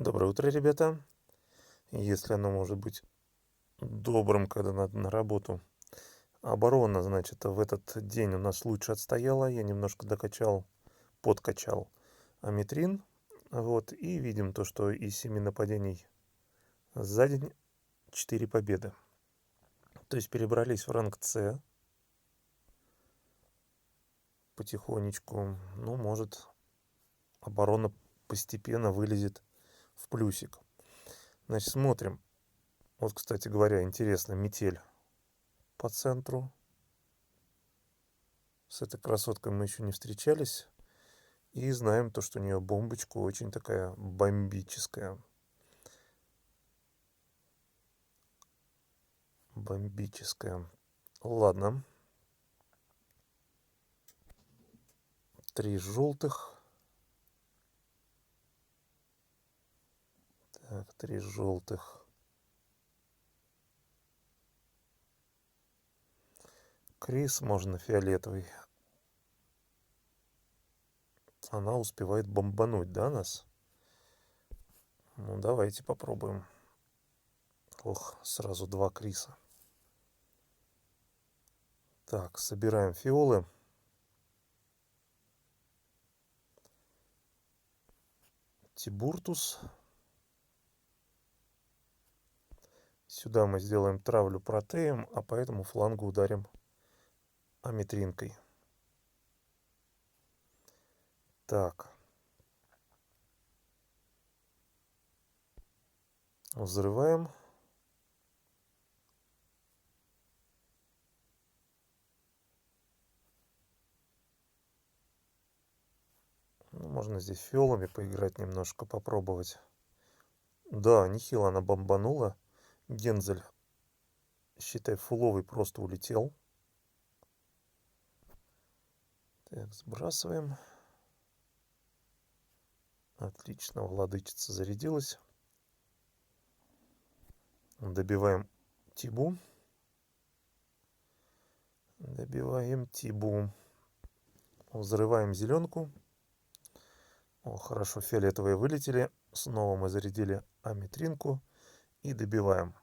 Доброе утро, ребята. Если оно может быть добрым, когда надо на работу. Оборона, значит, в этот день у нас лучше отстояла. Я немножко подкачал аметрин. Вот, и видим то, что из 7 нападений за день 4 победы. То есть перебрались в ранг С потихонечку. Ну, может, оборона постепенно вылезет в плюсик. Значит, смотрим. Вот, кстати говоря, интересно, метель по центру. С этой красоткой мы еще не встречались. И знаем то, что у нее бомбочка очень такая бомбическая. Бомбическая. Ладно. 3 желтых. Так, 3 желтых. Крис можно фиолетовый. Она успевает бомбануть, да, нас? Ну, давайте попробуем. Ох, сразу 2 Криса. Так, собираем фиолы. Тибуртус. Сюда мы сделаем травлю протеем, а по этому флангу ударим аметринкой. Так. Взрываем. Ну, можно здесь фиолами поиграть немножко, попробовать. Да, нехило она бомбанула. Гензель, считай, фуловый просто улетел. Так, сбрасываем. Отлично, владычица зарядилась. Добиваем Тибу. Добиваем Тибу. Взрываем зеленку. О, хорошо, фиолетовые вылетели. Снова мы зарядили аметринку. И добиваем.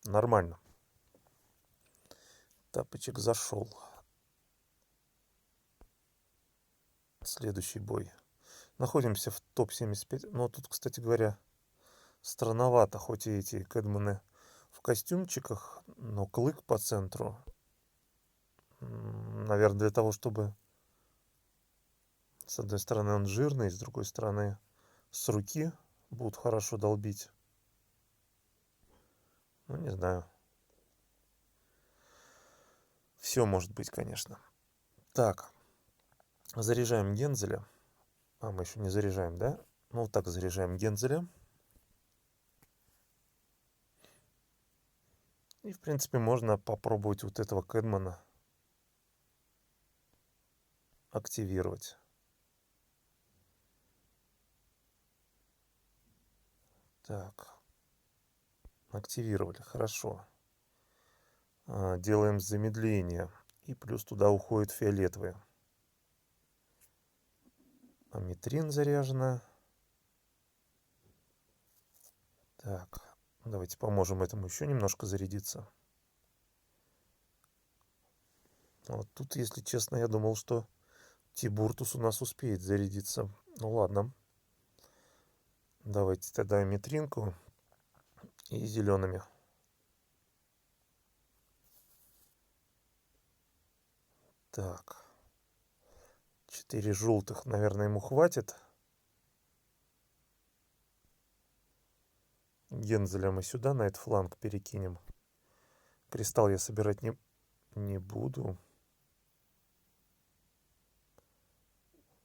Нормально. Тапочек зашел. Следующий бой. Находимся в топ-75. Но тут, кстати говоря, странновато, хоть и эти кэдманы в костюмчиках, но клык по центру. Наверное, для того, чтобы... С одной стороны он жирный, с другой стороны с руки будут хорошо долбить. Ну, не знаю. Все может быть, конечно. Так, заряжаем Гензеля. А, мы еще не заряжаем, да? Ну, вот так заряжаем Гензеля. И, в принципе, можно попробовать вот этого Кэдмана активировать. Так, активировали, хорошо. Делаем замедление. И плюс туда уходит фиолетовые. Аметрин заряжена. Так, давайте поможем этому еще немножко зарядиться. Вот тут, если честно, я думал, что Тибуртус у нас успеет зарядиться. Ну ладно. Давайте тогда аметринку и зелеными. Так. 4 желтых, наверное, ему хватит. Гензеля мы сюда, на этот фланг перекинем. Кристалл я собирать не буду.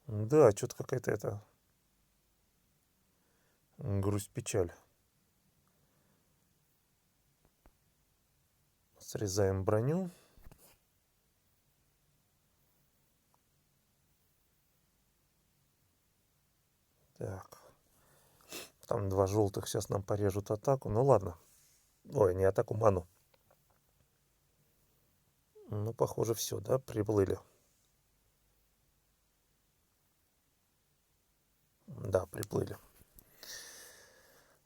Да, что-то какая-то это... грусть-печаль. Срезаем броню. Так. Там 2 желтых сейчас нам порежут атаку. Ну ладно. Ой, не атаку, ману. Ну, похоже, все, да, приплыли. Да, приплыли.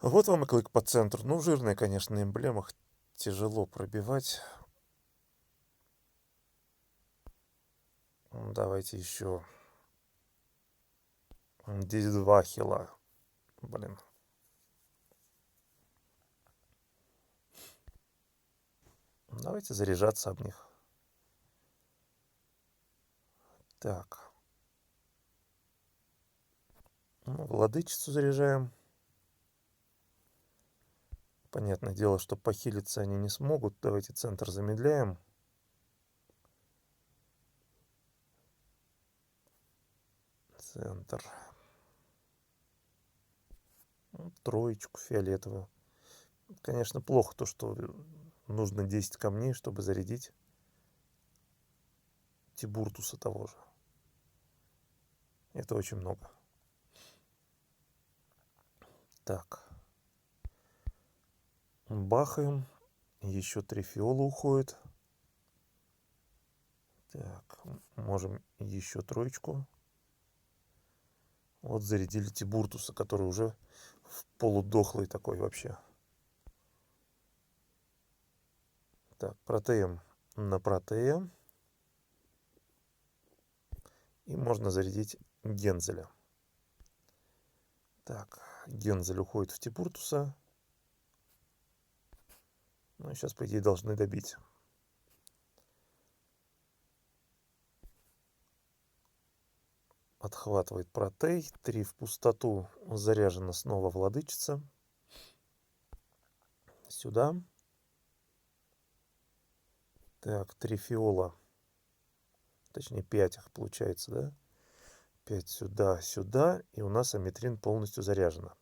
Вот вам и клык по центру. Ну, жирная, конечно, на эмблемах. Тяжело пробивать. Давайте еще. Здесь 2 хила. Блин. Давайте заряжаться об них. Так. Ну, владычицу заряжаем. Понятное дело, что похилиться они не смогут. Давайте центр замедляем. Центр. Троечку фиолетовую. Конечно, плохо то, что нужно 10 камней, чтобы зарядить Тибуртуса того же. Это очень много. Так. Бахаем. Еще 3 фиола уходит. Так. Можем еще троечку. Вот зарядили Тибуртуса, который уже в полудохлый такой вообще. Так, протеем на протея. И можно зарядить Гензеля. Так, Гензель уходит в Тибуртуса. Ну и сейчас, по идее, должны добить. Отхватывает протей. 3 в пустоту. Заряжена снова владычица. Сюда. Так, 3 фиола. Точнее, 5 их получается, да? 5 сюда, сюда. И у нас аметрин полностью заряжена.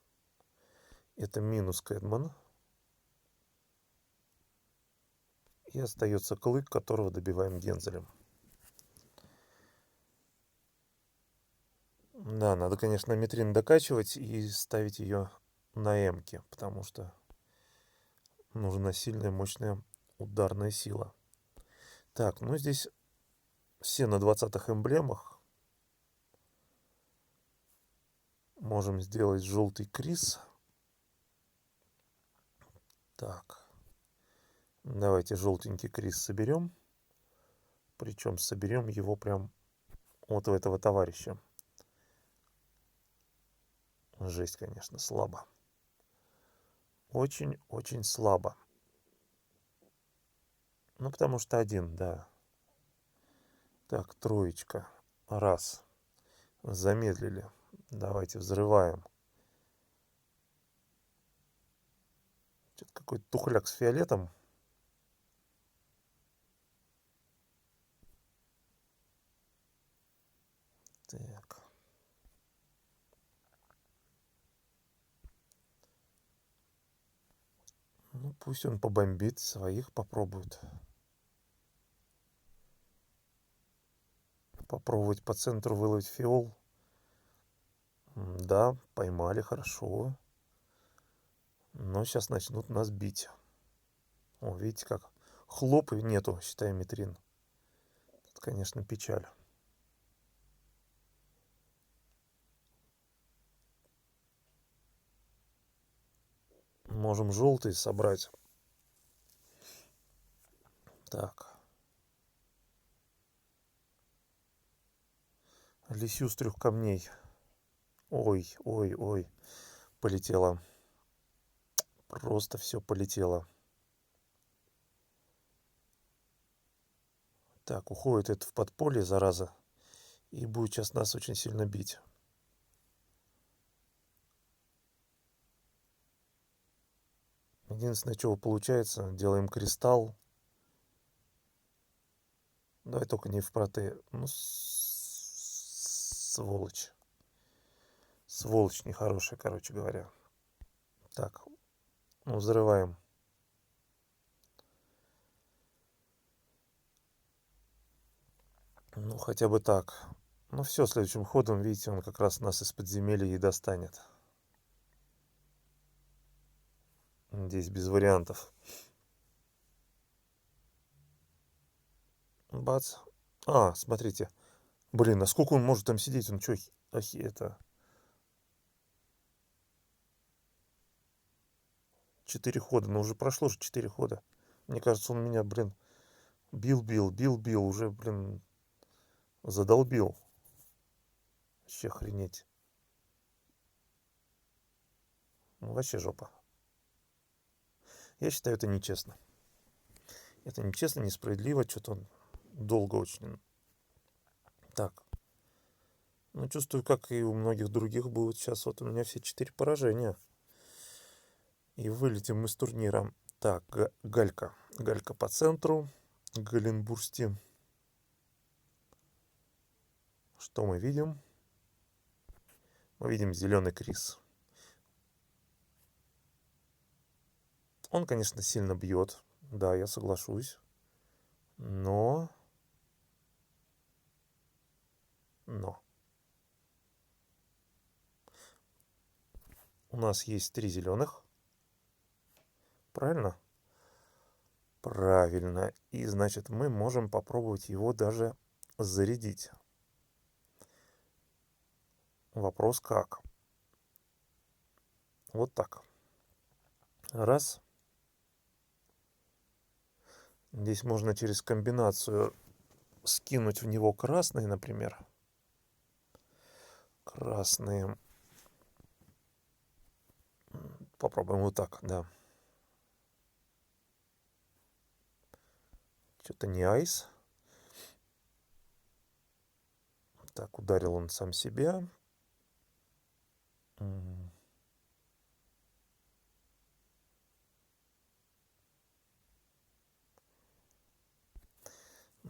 Это минус Кэдман. И остается клык, которого добиваем Гензелем. Да, надо, конечно, аметрин докачивать и ставить ее на эмке, потому что нужна сильная, мощная ударная сила. Так, ну здесь все на 20-х эмблемах. Можем сделать желтый Крис. Так. Давайте желтенький Крис соберем. Причем соберем его прям вот у этого товарища. Жесть, конечно, слабо. Очень-очень слабо. Ну, потому что один, да. Так, троечка. Раз. Замедлили. Давайте взрываем. Что-то какой-то тухляк с фиолетом. Так. Ну, пусть он побомбит, своих попробует. Попробовать по центру выловить фиол. Да, поймали, хорошо. Но сейчас начнут нас бить. О, видите как? Хлоп и нету, считай, метрин. Это, конечно, печаль. Можем желтый собрать. Так. Лисю с 3 камней. Ой, ой, ой. Полетело. Просто все полетело. Так, уходит это в подполье, зараза. И будет сейчас нас очень сильно бить. Единственное, чего получается, делаем кристалл. Давай только не в проте. Ну, сволочь. Сволочь нехорошая, короче говоря. Так, ну, взрываем. Ну, хотя бы так. Ну, все, следующим ходом, видите, он как раз нас из подземелья и достанет. Здесь без вариантов. Бац. А, смотрите. Блин, а сколько он может там сидеть? Он что, это... 4 хода. Но уже прошло же 4 хода. Мне кажется, он меня, блин, бил. Уже, блин, задолбил. Вообще охренеть. Ну, вообще жопа. Я считаю, это нечестно. Это нечестно, несправедливо. Что-то он долго очень. Так. Ну, чувствую, как и у многих других будет сейчас. Вот у меня все 4 поражения. И вылетим мы с турнира. Так, Галька. Галька по центру. Галенбурсти. Что мы видим? Мы видим зеленый Крис. Он, конечно, сильно бьет. Да, я соглашусь. Но. У нас есть 3 зеленых. Правильно? Правильно. И значит, мы можем попробовать его даже зарядить. Вопрос как? Вот так. Раз. Здесь можно через комбинацию скинуть в него красные, например. Красные. Попробуем вот так, да. Что-то не айс. Так, ударил он сам себя.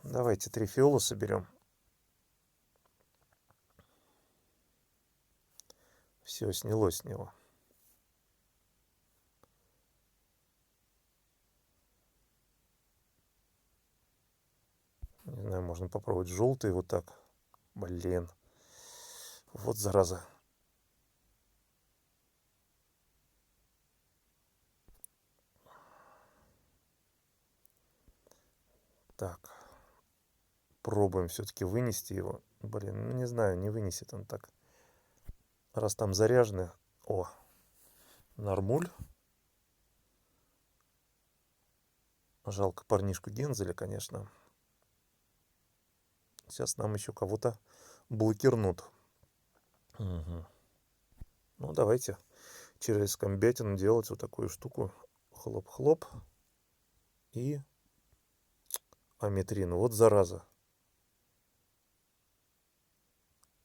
Давайте 3 фиола соберем. Все, снялось с него. Не знаю, можно попробовать желтый вот так. Блин. Вот зараза. Так. Пробуем все-таки вынести его. Блин, ну не знаю, не вынесет он так. Раз там заряжены. О, нормуль. Жалко парнишку Гензеля, конечно. Сейчас нам еще кого-то блокирнут. Угу. Ну, давайте через комбятину делать вот такую штуку. Хлоп-хлоп. И аметрин. Вот зараза.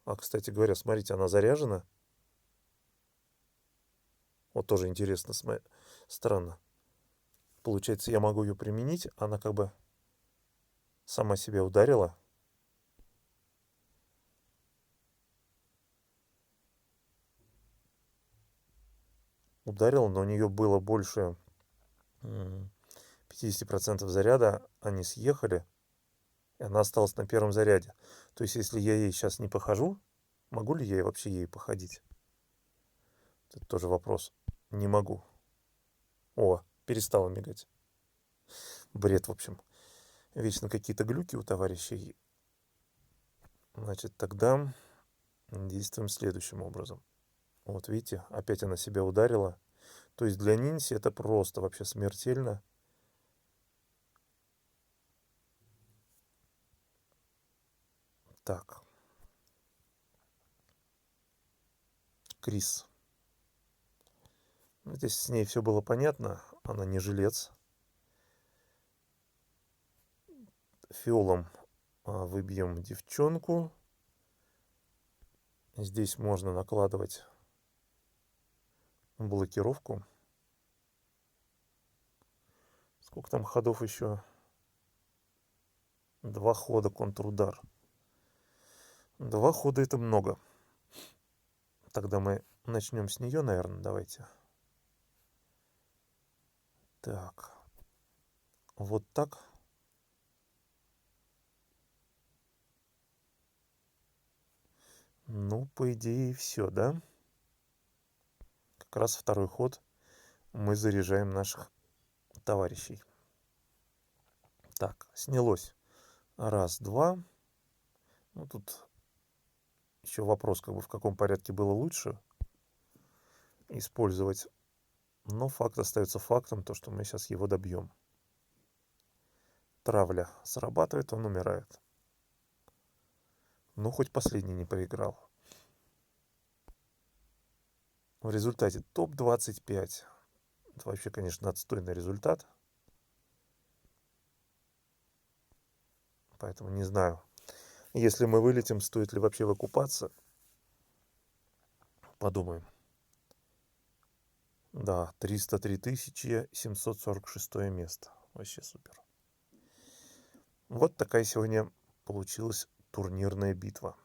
А, кстати говоря, смотрите, она заряжена. Вот тоже интересно, странно. Получается, я могу ее применить. Она как бы сама себя ударила. Ударила, но у нее было больше 50% заряда. Они съехали. И она осталась на первом заряде. То есть, если я ей сейчас не похожу, могу ли я вообще ей походить? Это тоже вопрос. Не могу. О, перестала мигать. Бред, в общем. Вечно какие-то глюки у товарищей. Значит, тогда действуем следующим образом. Вот видите, опять она себя ударила. То есть для Нинси это просто вообще смертельно. Так. Крис. Здесь с ней все было понятно. Она не жилец. Фиолом выбьем девчонку. Здесь можно накладывать блокировку. Сколько там ходов еще? 2 хода контрудар. 2 хода это много. Тогда мы начнем с нее, наверное, давайте. Так. Вот так. Ну, по идее, все, да? Как раз второй ход мы заряжаем наших товарищей. Так, снялось. Раз, два. Ну, тут еще вопрос, как бы в каком порядке было лучше использовать Но факт остается фактом, то, что мы сейчас его добьем. Травля срабатывает, он умирает. Ну, хоть последний не проиграл. В результате топ-25. Это вообще, конечно, отстойный результат. Поэтому не знаю. Если мы вылетим, стоит ли вообще выкупаться? Подумаем. Да, 303 746 место. Вообще супер. Вот такая сегодня получилась турнирная битва.